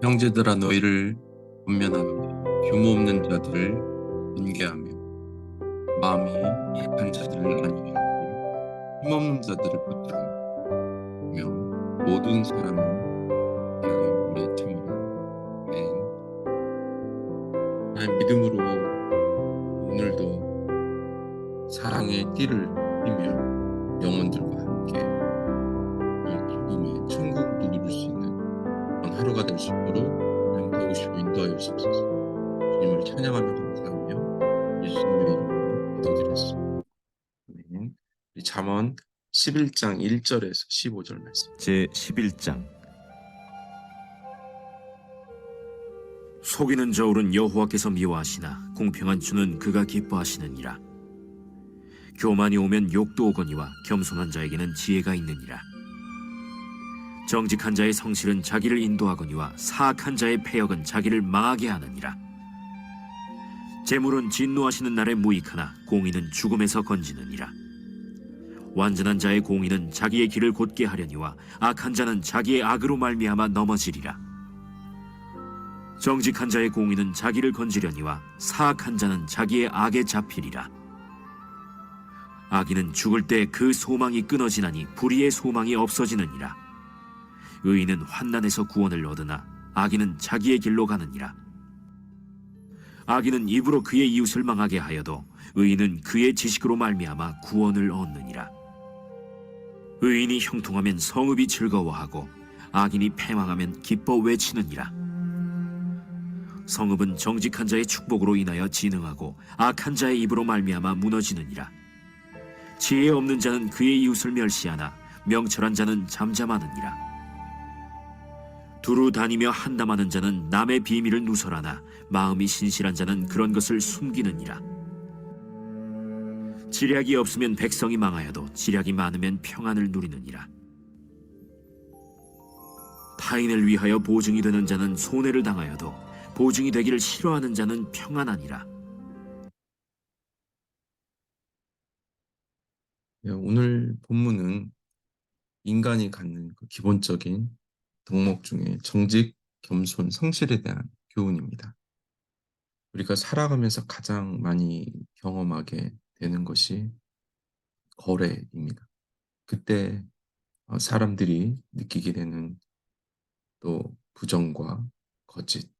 형제들아 너희를 권면하노니 규모 없는 자들을 분개하며 마음이 약한 자들을 안위하고 힘없는 자들을 붙들으며 모든 사람을 대하여 오래 참으라. 아멘. 하나님 믿음으로 오늘도 사랑의 띠를 띠며 영혼들과 함께 기쁨의 천국을 누릴 수 있는 그런 하루가 될 수 있도록 하나님 도우시고 인도하여 주옵소서. 주님을 찬양하며 감사하며 예수님의 이름으로 기도드렸습니다. 아멘. 우리 잠언 11장 1절에서 15절 말씀. 제 11장. 속이는 저울은 여호와께서 미워하시나 공평한 주는 그가 기뻐하시느니라. 교만이 오면 욕도 오거니와 겸손한 자에게는 지혜가 있느니라. 정직한 자의 성실은 자기를 인도하거니와 사악한 자의 패역은 자기를 망하게 하느니라. 재물은 진노하시는 날에 무익하나 공의는 죽음에서 건지느니라. 완전한 자의 공의는 자기의 길을 곧게 하려니와 악한 자는 자기의 악으로 말미암아 넘어지리라. 정직한 자의 공의는 자기를 건지려니와 사악한 자는 자기의 악에 잡히리라. 악인은 죽을 때 그 소망이 끊어지나니 불의의 소망이 없어지느니라. 의인은 환난에서 구원을 얻으나 악인은 자기의 길로 가느니라. 악인은 입으로 그의 이웃을 망하게 하여도 의인은 그의 지식으로 말미암아 구원을 얻느니라. 의인이 형통하면 성읍이 즐거워하고 악인이 패망하면 기뻐 외치느니라. 성읍은 정직한 자의 축복으로 인하여 진흥하고 악한 자의 입으로 말미암아 무너지느니라. 지혜 없는 자는 그의 이웃을 멸시하나 명철한 자는 잠잠하느니라. 두루 다니며 한담하는 자는 남의 비밀을 누설하나 마음이 신실한 자는 그런 것을 숨기느니라. 지략이 없으면 백성이 망하여도 지략이 많으면 평안을 누리느니라. 타인을 위하여 보증이 되는 자는 손해를 당하여도 보증이 되기를 싫어하는 자는 평안하니라. 오늘 본문은 인간이 갖는 그 기본적인 덕목 중에 정직, 겸손, 성실에 대한 교훈입니다. 우리가 살아가면서 가장 많이 경험하게 되는 것이 거래입니다. 그때 사람들이 느끼게 되는 또 부정과 거짓,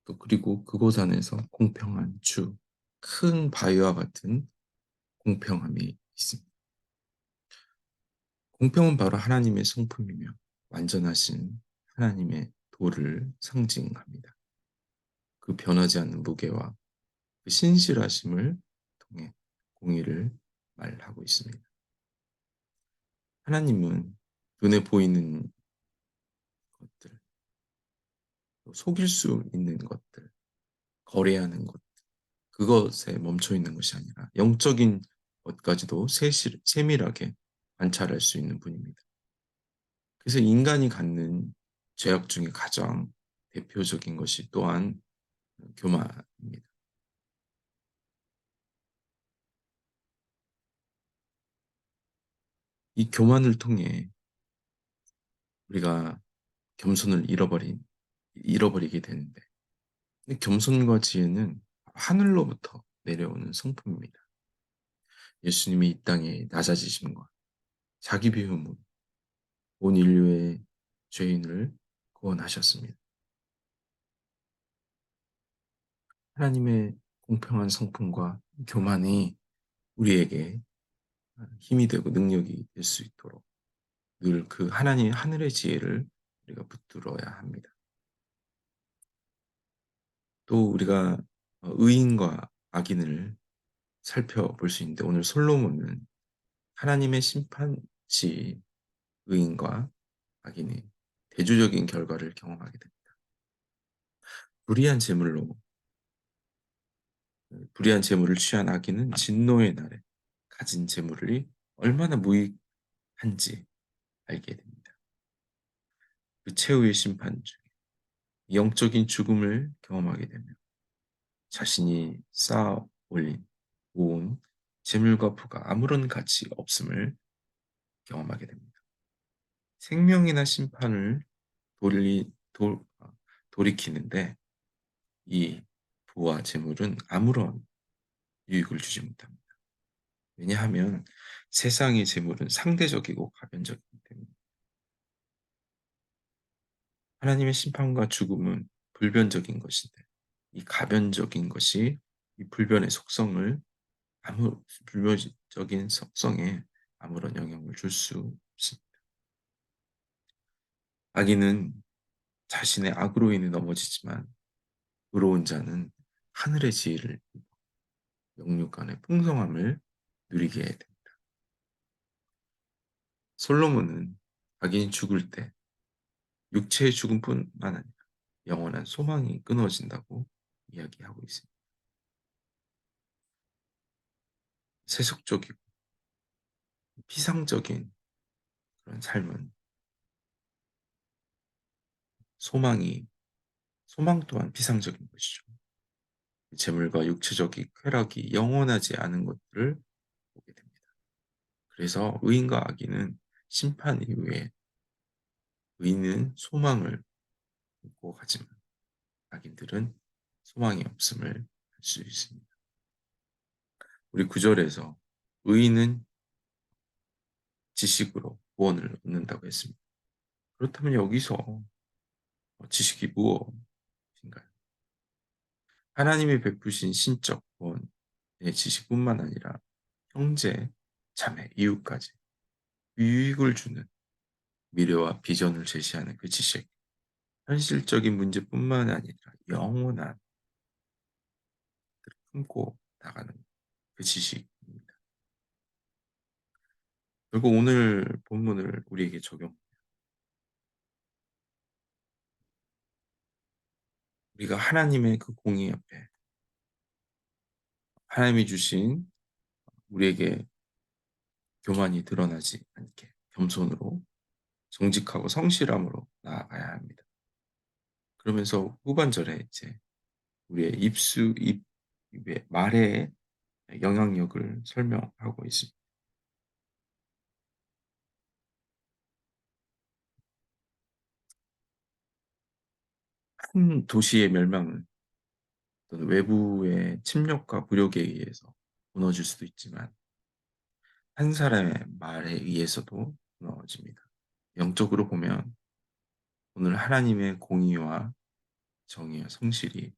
또 그리고 그곳 안에서 공평한 주, 큰 바위와 같은 공평함이 있습니다. 공평은 바로 하나님의 성품이며 완전하신 하나님의 도를 상징합니다. 그 변하지 않는 무게와 그 신실하심을 통해 공의를 말하고 있습니다. 하나님은 눈에 보이는 것들, 속일 수 있는 것들, 거래하는 것, 그것에 멈춰 있는 것이 아니라 영적인 것까지도 세밀하게 관찰할 수 있는 분입니다. 그래서 인간이 갖는 죄악 중에 가장 대표적인 것이 또한 교만입니다. 이 교만을 통해 우리가 겸손을 잃어버리게 되는데, 겸손과 지혜는 하늘로부터 내려오는 성품입니다. 예수님이 이 땅에 낮아지심과 자기 비움으로 온 인류의 죄인을 구원하셨습니다. 하나님의 공평한 성품과 교만이 우리에게 힘이 되고 능력이 될 수 있도록 늘 그 하나님 하늘의 지혜를 우리가 붙들어야 합니다. 또 우리가 의인과 악인을 살펴볼 수 있는데, 오늘 솔로몬은 하나님의 심판시 의인과 악인의 대조적인 결과를 경험하게 됩니다. 불의한 재물을 취한 악인은 진노의 날에 가진 재물이 얼마나 무익한지 알게 됩니다. 그 최후의 심판 중에 영적인 죽음을 경험하게 되며 자신이 쌓아 올린 온 재물과 부가 아무런 가치 없음을 경험하게 됩니다. 생명이나 심판을 돌이키는데 이 부와 재물은 아무런 유익을 주지 못합니다. 왜냐하면 세상의 재물은 상대적이고 가변적이기 때문에 하나님의 심판과 죽음은 불변적인 것인데 이 가변적인 것이 이 불변의 속성을 불변적인 속성에 아무런 영향을 줄 수 없습니다. 악인은 자신의 악으로 인해 넘어지지만 의로운 자는 하늘의 지혜를 영육간의 풍성함을 누리게 됩니다. 솔로몬은 악인이 죽을 때 육체의 죽음뿐만 아니라 영원한 소망이 끊어진다고 이야기하고 있습니다. 세속적이고 피상적인 그런 삶은 소망이 소망 또한 피상적인 것이죠. 재물과 육체적인 쾌락이 영원하지 않은 것들을 보게 됩니다. 그래서 의인과 악인은 심판 이후에 의인은 소망을 갖고 가지만 악인들은 소망이 없음을 알 수 있습니다. 우리 구절에서 의인은 지식으로 구원을 얻는다고 했습니다. 그렇다면 여기서 지식이 무엇인가요? 하나님이 베푸신 신적 구원의 지식뿐만 아니라 형제, 자매, 이웃까지 유익을 주는 미래와 비전을 제시하는 그 지식, 현실적인 문제뿐만 아니라 영원한 품고 나가는 그 지식입니다. 결국 오늘 본문을 우리에게 우리가 하나님의 그 공의 앞에 하나님이 주신 우리에게 교만이 드러나지 않게 겸손으로 정직하고 성실함으로 나아가야 합니다. 그러면서 후반절에 이제 우리의 입의 말의 영향력을 설명하고 있습니다. 한 도시의 멸망은 또는 외부의 침략과 굴욕에 의해서 무너질 수도 있지만 한 사람의 말에 의해서도 무너집니다. 영적으로 보면 오늘 하나님의 공의와 정의와 성실이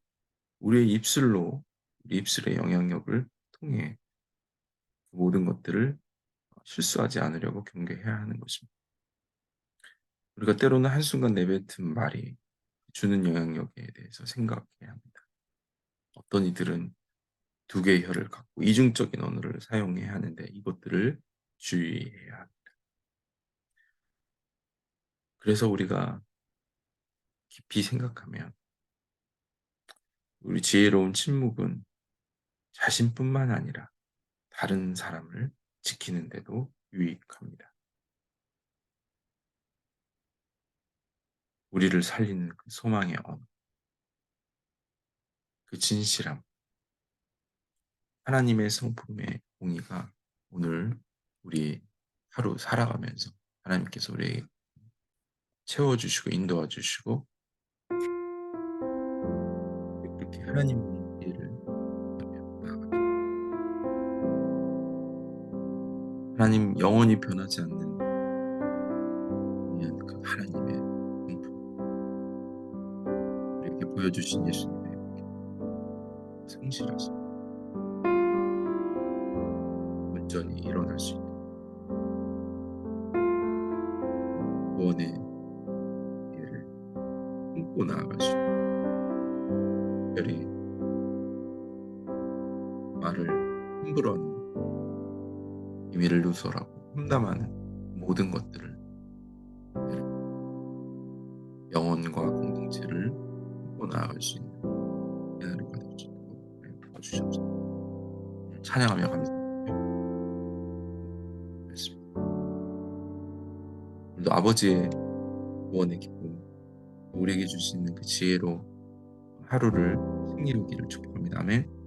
우리의 입술로 우리 입술의 영향력을 통해 그 모든 것들을 실수하지 않으려고 경계해야 하는 것입니다. 우리가 때로는 한순간 내뱉은 말이 주는 영향력에 대해서 생각해야 합니다. 어떤 이들은 두 개의 혀를 갖고 이중적인 언어를 사용해야 하는데 이것들을 주의해야 합니다. 그래서 우리가 깊이 생각하면 우리 지혜로운 침묵은 자신뿐만 아니라 다른 사람을 지키는 데도 유익합니다. 우리를 살리는 그 소망의 언어, 그 진실함, 하나님의 성품의 공의가 오늘 우리 하루 살아가면서 하나님께서 우리에게 채워주시고 인도해 주시고 그렇게 하나님의 일을 나아가기. 하나님 영원히 변하지 않는 그 하나님의 성품, 우리에게 보여주신 예수님의 성실하심, 온전히 일어날 수 있는 구원의 일을 품고 나아갈 수 있는 특별히 말을 함부로 하는 비밀을 누설하고 험담하는 모든 것들을 영혼과 공동체를 품고 나아갈 수 있는 은혜를 받을 수 있도록 도와주시옵소서. 찬양하며 감사드리겠습니다. 오늘도 아버지의 구원의 기쁨, 우리에게 주시는 그 지혜로 하루를 승리하기를 축복합니다. 아멘.